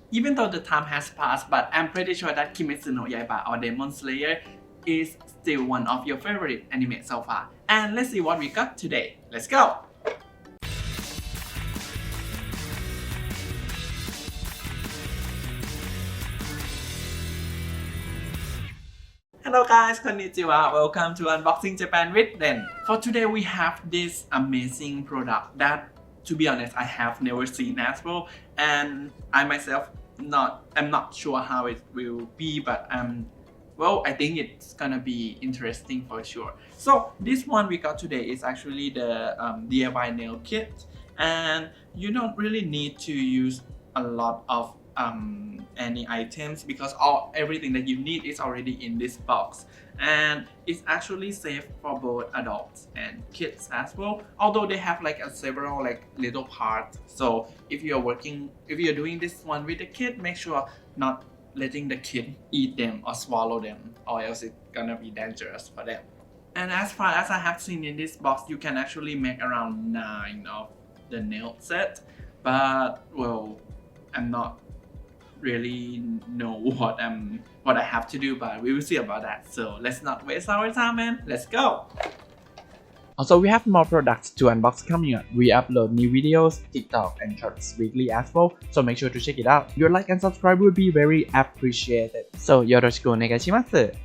Even though the time has passed, but I'm pretty sure that Kimetsu no Yaiba or Demon Slayer is still one of your favorite anime so far. And let's see what we got today. Let's go! Hello guys, konnichiwa. Welcome to Unboxing Japan with Den. For today we have this amazing product that, to be honest, I have never seen as well, and I myself I'm not sure how it will be, but well, I think it's gonna be interesting for sure. So this one we got today is actually the DIY nail kit, and you don't really need to use a lot of any items because everything that you need is already in this box, and it's actually safe for both adults and kids as well, although they have like several like little parts. So if you're doing this one with a kid, make sure not letting the kid eat them or swallow them, or else it's gonna be dangerous for them. And as far as I have seen in this box, you can actually make around 9 of the nail set, but well, I'm not really know what I have to do, but we will see about that. So let's not waste our time and let's go. Also, we have more products to unbox coming up. We upload new videos, TikTok and shorts weekly as well, so make sure to check it out. Your like and subscribe would be very appreciated. So yoroshiku onegaishimasu.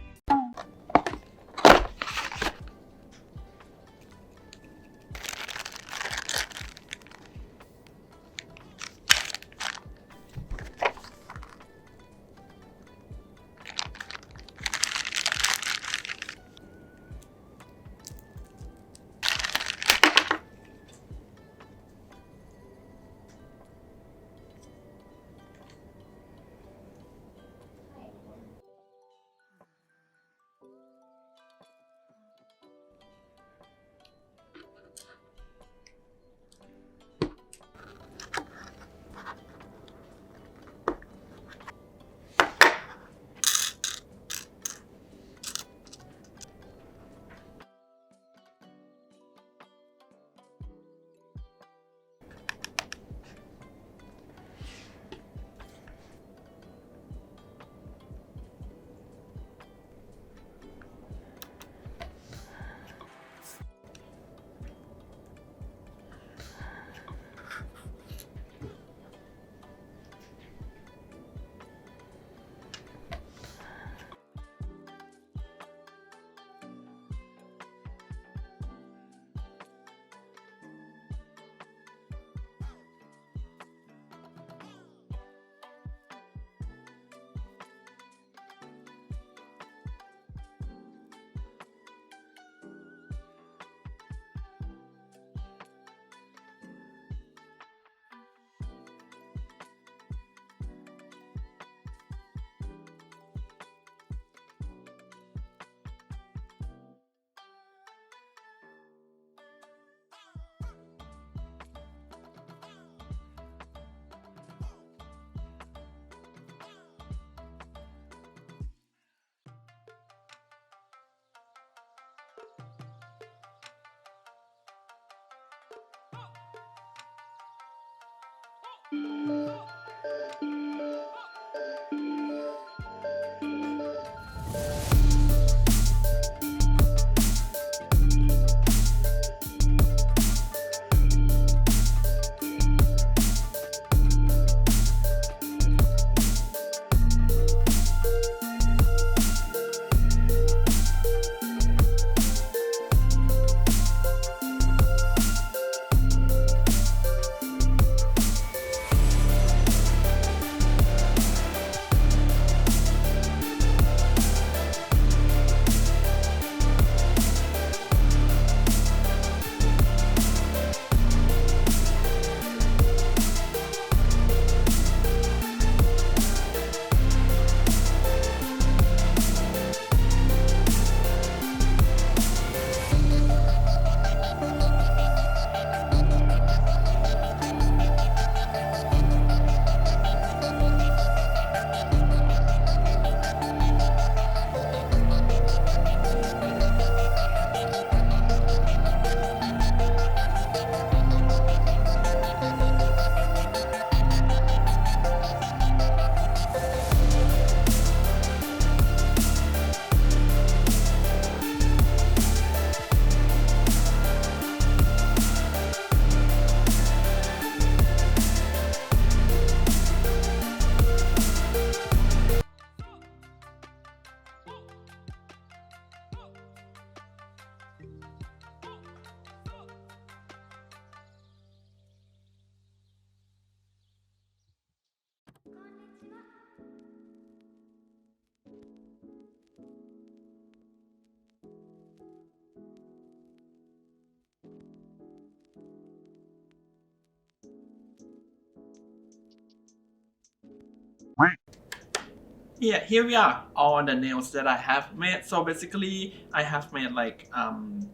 here we are, all the nails that I have made. So basically I have made like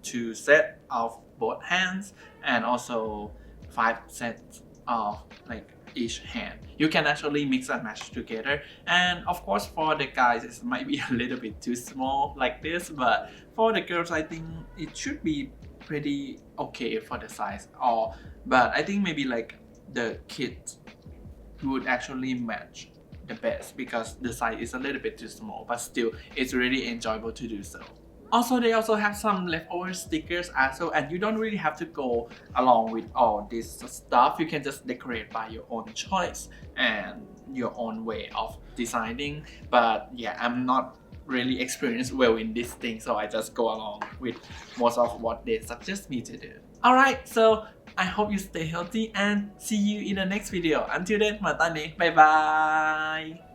2 sets of both hands and also 5 sets of like each hand. You can actually mix and match together, and of course for the guys it might be a little bit too small like this, but for the girls I think it should be pretty okay for the size. Or but I think maybe like the kids would actually match the best because the size is a little bit too small, but still it's really enjoyable to do so. Also, they also have some leftover stickers as well, and you don't really have to go along with all this stuff. You can just decorate by your own choice and your own way of designing. But yeah, I'm not really experienced well in this thing, so I just go along with most of what they suggest me to do. Alright, so I hope you stay healthy and see you in the next video. Until then, matane, bye bye!